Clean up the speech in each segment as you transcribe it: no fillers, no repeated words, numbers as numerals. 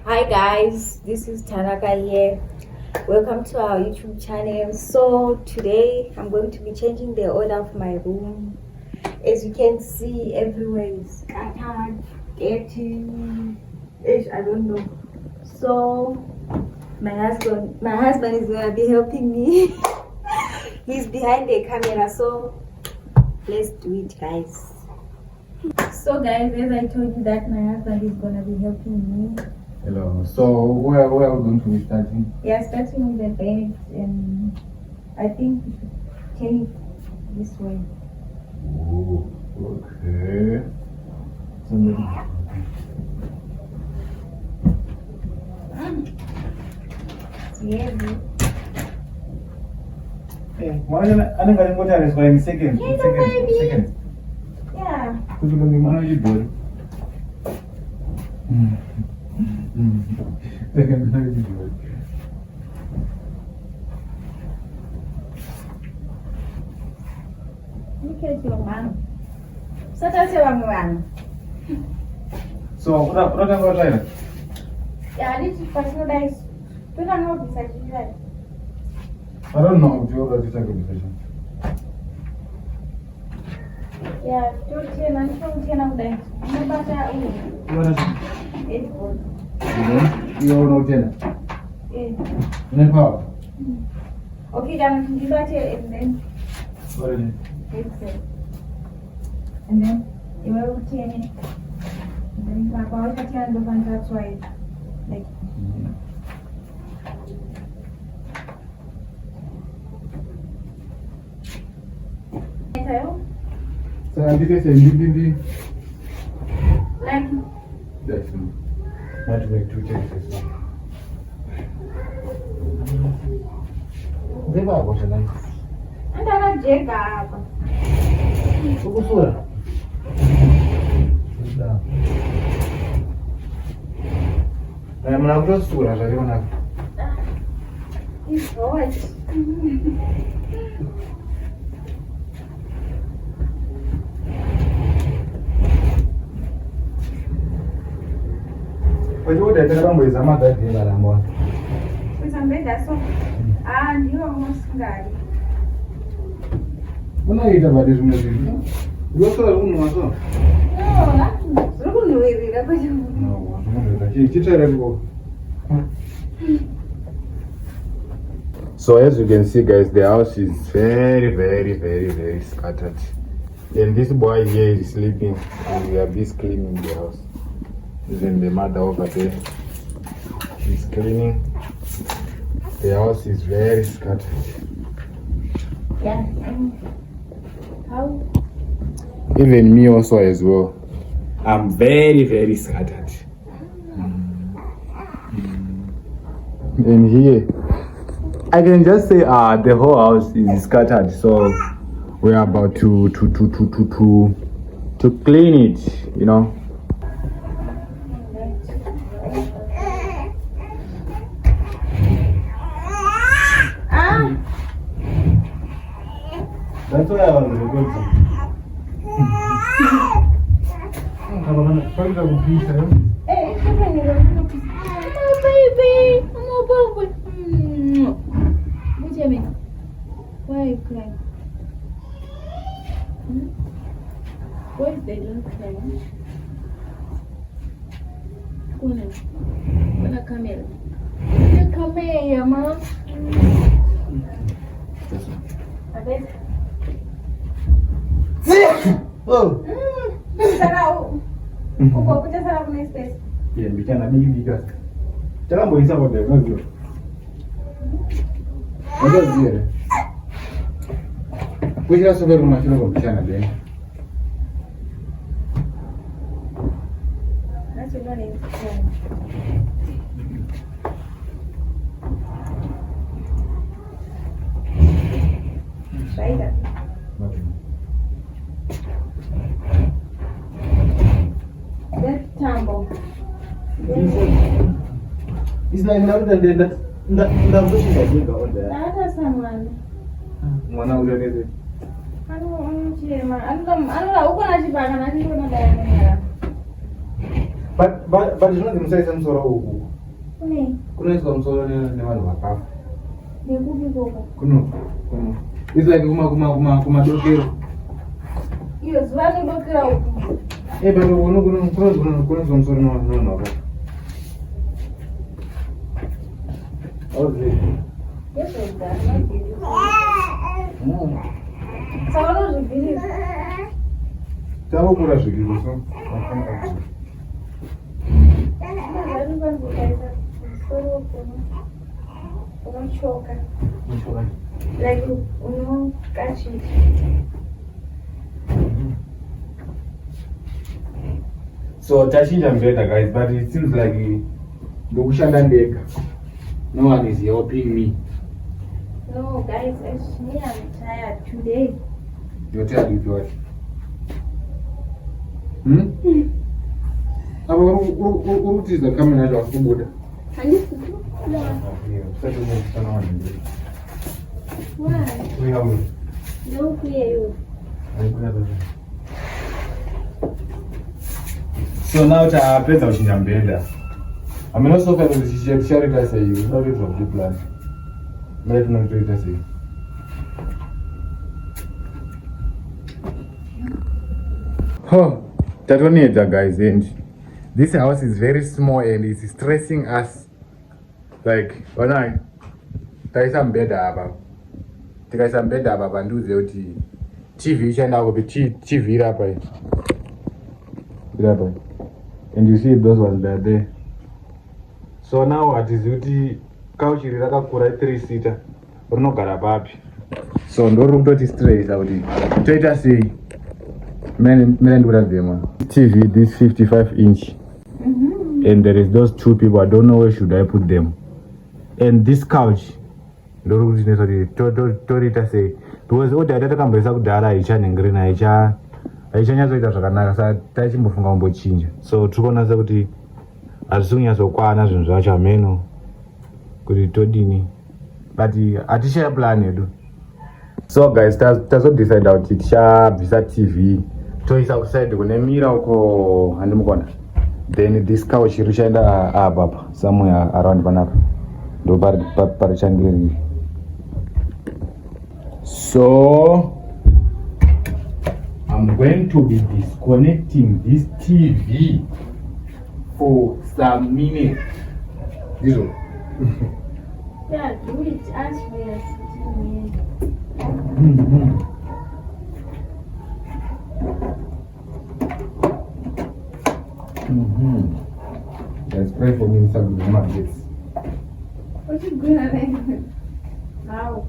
Hi guys, this is Tanaka here. Welcome to our YouTube channel. So today I'm going to be changing the order of my room. As you can see, everywhere is scattered, dirty. I don't know. So my husband is gonna be helping me. He's behind the camera, so let's do it, guys. So guys, as I told you that my husband is gonna be helping me. Hello. So where are we going to be starting? Yeah, starting with the bed, and I think we should turn it this way. Oh, okay. Somebody. Yeah. Hey, why are you going to go in seconds? Yeah, no, baby. Seconds. Yeah. Because you're going to do it. Look at your man. So that's your man. So what are you going to do? Yeah, I need to personalize. You don't know this actually, right? I don't know if you're ready to take a decision. Yeah, don't tell me, don't tell me that. No matter What is it? it's good. You don't know dinner. Yeah. Nepal. Okay, then you got it, and then What is it? it's it. And then you will turn it. And then you can go out and look and that's why, like. So I think it's a little Like, That's not to make two changes. They were what I and then I check up. So what's that? I'm not going to I don't have. It's hot. But you would have done with some other thing that I'm on. With some better so. And you almost got it. When I eat about this music, you also have one also. No, that's not really. No, she's terrible. So as you can see guys, the house is very scattered. And this boy here is sleeping and we are busy cleaning the house. Even the mother over there is cleaning. The house is very scattered. Yeah. How? Even me also as well. I'm very scattered. And here, I can just say the whole house is scattered. So we're about to clean it, you know. That's why I was going to. Hey, it's okay. Oh, baby. Oh, baby. What's your name? Why are you crying? Why is they don't cry? Come here. Come here, mom. Oh. Sarau. Uko kuja sarau kuna space. Yeah, we can have you guys. Tell me what's about there. Let's go. Let's go. We should also go to my channel there. That's what I need. Try that. That tumble. It's like now that that pushing that you go there. That has someone. One out there. I don't know, uko na chibaka na ndio na daya. But zvinozi musaisa musoro uku. Kunoiswa musoro nevanhu vakafa. Kuno. It's like kumadokero. Iyo zuva redokera uku. But kunoiswa musoro nevanhu vakafa. How's it? Yes, Tavokura zvikiro so. Like catch it. So tachinja mbeda guys, but it seems like ndokushanda ndega. No one is helping me. No guys, actually I'm tired today. You're tired with what? Urutiza kamera yacho akubuda. So now tapedza kuchinja mbeda. Ameno sofa ticharita sei? Unotoitwa kuti plan. Mara tinotoita sei? Oh, tatonedza guys, and this house is very small and it's stressing us. Like, onai, taisa mbeda apa. Tikaisa mbeda apa panduze kuti TV ichaenda kupi TV irapa. Irapa. And you see those ones that are there. So now hatizi kuti couch iri rakakura 3-seater rinogara papi. So ndori kutoti stress kuti toita sei. Men TV, this 55-inch, and there is those two people. I don't know where should I put them. And this couch, torita say, because what I did kamboisa kudara ichanengrina aichanyazoita zvakanaka sa taichimbofunga kumbochinja. So tirikonasa kuti hazvisikunyatsokwana zvinhu zvacho ameno kuti todini, but hatishaya plan yedu. So guys, tazodecide kuti tichabvisa TV toisa kuside kune mira uko handimukona, then this couch richaenda apa somewhere around panapa ndo parichange. So I'm going to be disconnecting this TV for some minutes. This one. Yeah, do it as we are sitting here. Let's pray for me some markets. What you gonna make? How?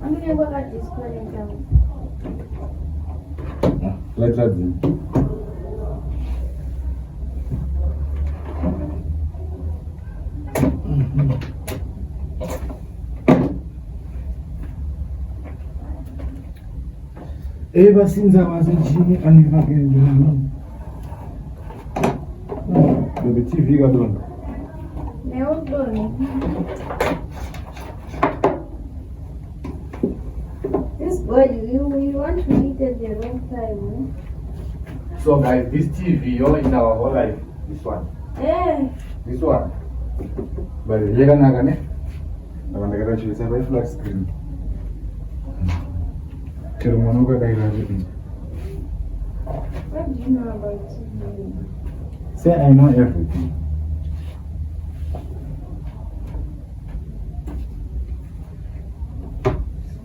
I'm gonna work at this clinic now. Let's add them. Ever since I was in Chile, I never get it. The TV got done. Never done. This boy, you want to eat at the wrong time, eh? So guys, this TV in our whole life, this one. Yeah. This one. But you're gonna I want to get a very flat screen. What do you know about TV? Say I know everything.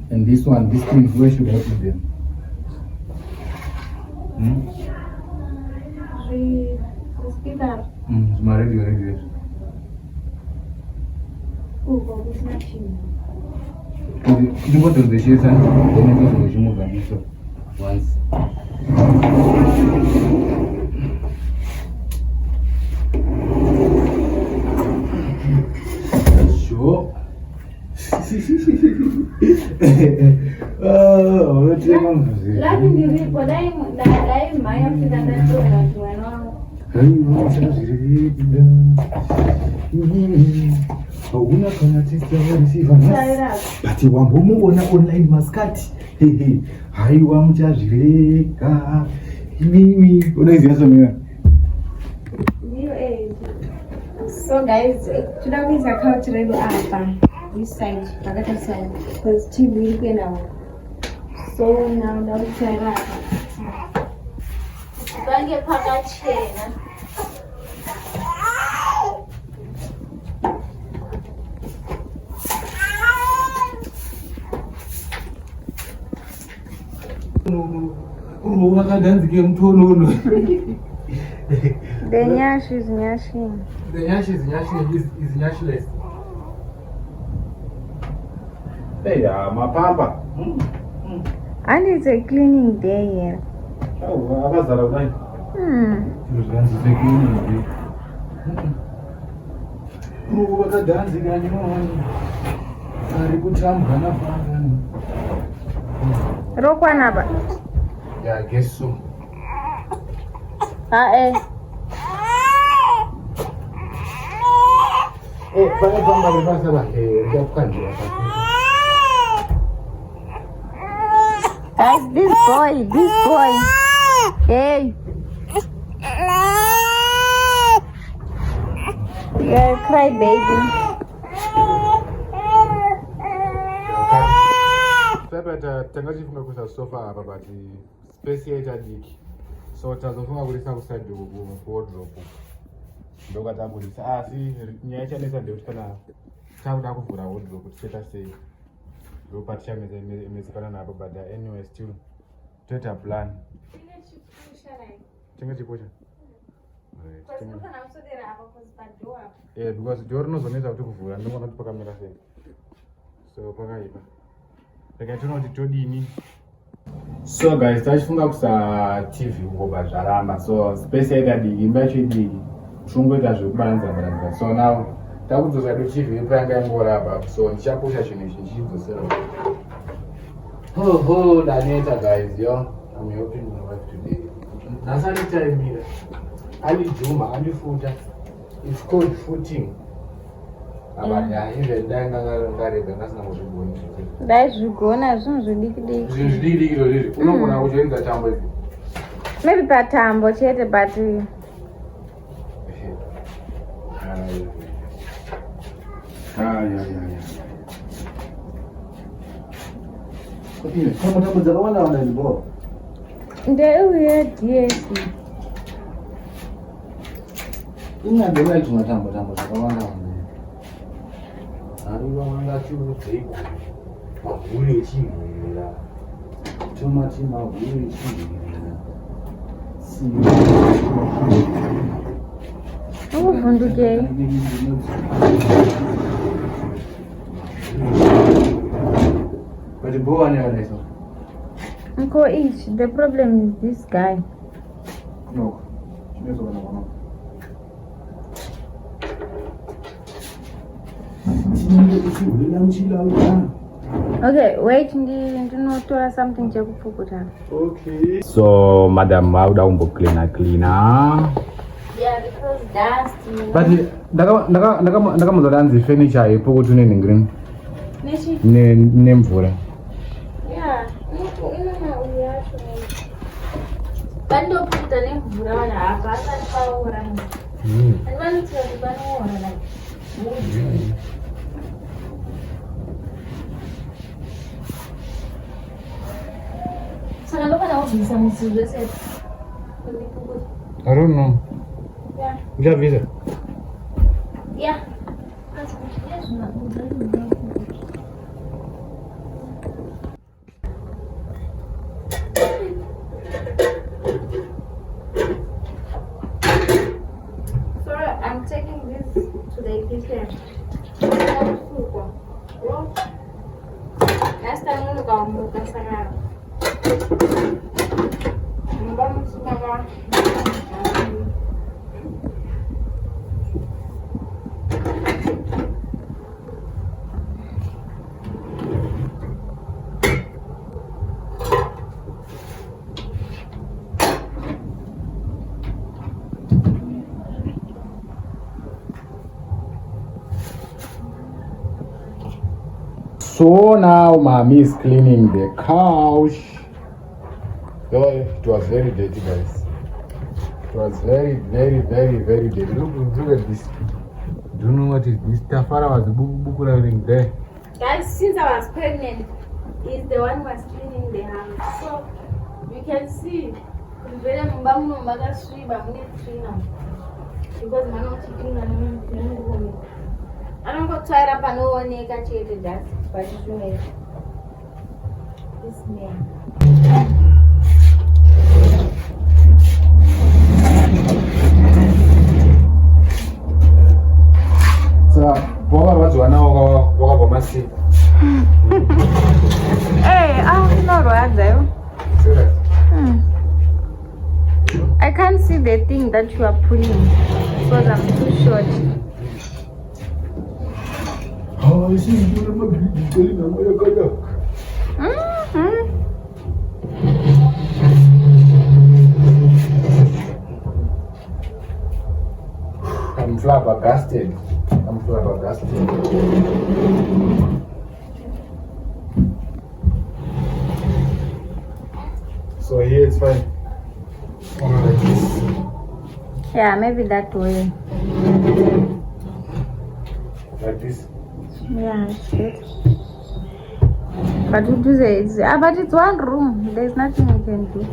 And this one, these things, where should I put them? The speaker. It's my radio. Oh, but it's not you. You go to the shades and then you go to move and so once. Sure. Oh, what's your name? Laughing the real, but I'm my after that Hauna kana tista receiver but wambomuona online maskati haiwa muchazvireka mimi unaiziva somira So guys, today is a couch ready this side, Bagata side, because TV will now. So now it's a bange phakathi yena. The nyash is nyashing. The nyash is nyashing, is nyashless. Hey, my papa. And it's a cleaning day here. Oh, I was around. It was a cleaning day. What a dancing animal. I could jump on Rokwanaba. Yeah, I guess so. Eh. Guys, this boy. Hey. Yeah, cry baby. Tangachifunga kuisa sofa apa but space yaita diki. So tazofunga kulisa kuside wardrobe. Ndoka takulisa asi nyaya yachanesa ndekuti kana takuda kuvhura wardrobe ticheta sei. Ndopati chamezekana napo but anyway still toita plan. Chinge chiposha. Yeah, because door rinozonetsa kuti kuvhura ndinoona kuti pakamira sei. So pakaipa. Takatonoti todini. So guys, tachifunga kusa TV ngoba zvaramba. So space yaita diki, imba yacho idiki. Tungoita zvekubaranza. So now takudzosa TV panga ingorapa. So ndichapusha chinhu izvi ndichidzosera. Ho, daneta guys, yo. I'm helping my wife today. Nasani time here. Ali Juma, Ali Futa. It's called footing. Abanya even danga ngarega ngasina kuzvigona. Ndaizvigona zvinhu zvidiki. Zvinhu zvidiki izvozvo. Unogona kuzoenza tambo idzi. Maybe patambo chete but Tambo dzakawanda ndibho. ndeuye DS. Ingadona kuti tambo dzakawanda. Ariwa wanga chiudzeko. Mavhuri echimhira. Tomati mavhuri echimhira. Ukuvhundukei? But go on here, so. Uncle Ish, the problem is this guy. No. No. Okay, wait, ndinotora something chekupukuta. Okay. So, madam, wauda umbo cleaner. Yeah, because dust, you know. But ndakamuzodanzi furniture yepukutu neningrini. Nechi? Nemvura. Yeah, inona uyacho. Bandopukuta nemvura wana hapa asati paora. And vanoti vanoora like. I don't know. Yeah. You have visa? Yeah. Sorry, I'm taking this to the kitchen. Last time we go to Sahara. So now mommy is cleaning the couch. Oh, it was very dirty, guys. It was very dirty. Look at this. Do you know what is this? Tafara was buku there. Guys, since I was pregnant, he's the one who was cleaning the house. So you can see, because man I don't go tired up and no one can change that, but you know this man. So, what was one hour? What about my seat? Hey, I'm not right there. I can't see the thing that you are pulling because I'm too short. Oh, I see you remember telling me what you I'm flabbergasted. So here it's fine. Like this. Yeah, maybe that way. Like this. Yeah, it's good. But you do this. But it's one room. There's nothing you can do.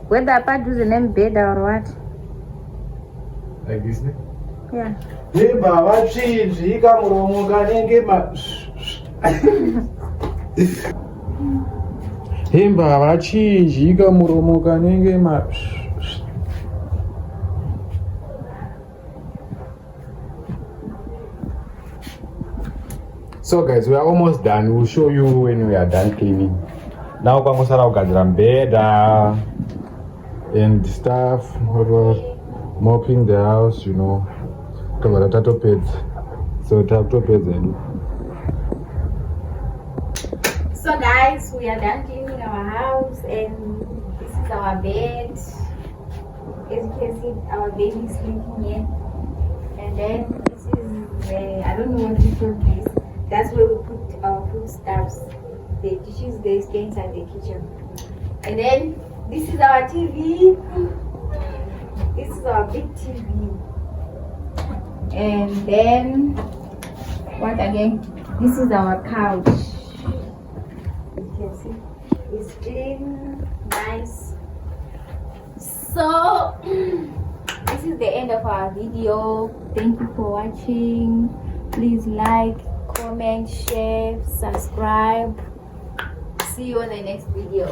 Whether I do the name bed or what. Like this. Yeah. Hey, Baba, change. He come wrong. Himba vachinjika muromo kanenge So guys, we are almost done. We'll show you when we are done cleaning. Now kwangosara kugadzira mbeda and stuff, mopping the house, you know. Kama tato pets. So tato pets and So guys, we are done cleaning our house and this is our bed. As you can see, our baby is sleeping here. And then this is I don't know what to call this. That's where we put our foodstuffs. The dishes, they stay inside the kitchen. And then this is our TV. This is our big TV. And then what again? This is our couch. See, it's clean, nice. So this is the end of our video. Thank you for watching. Please like, comment, share, subscribe. See you on the next video.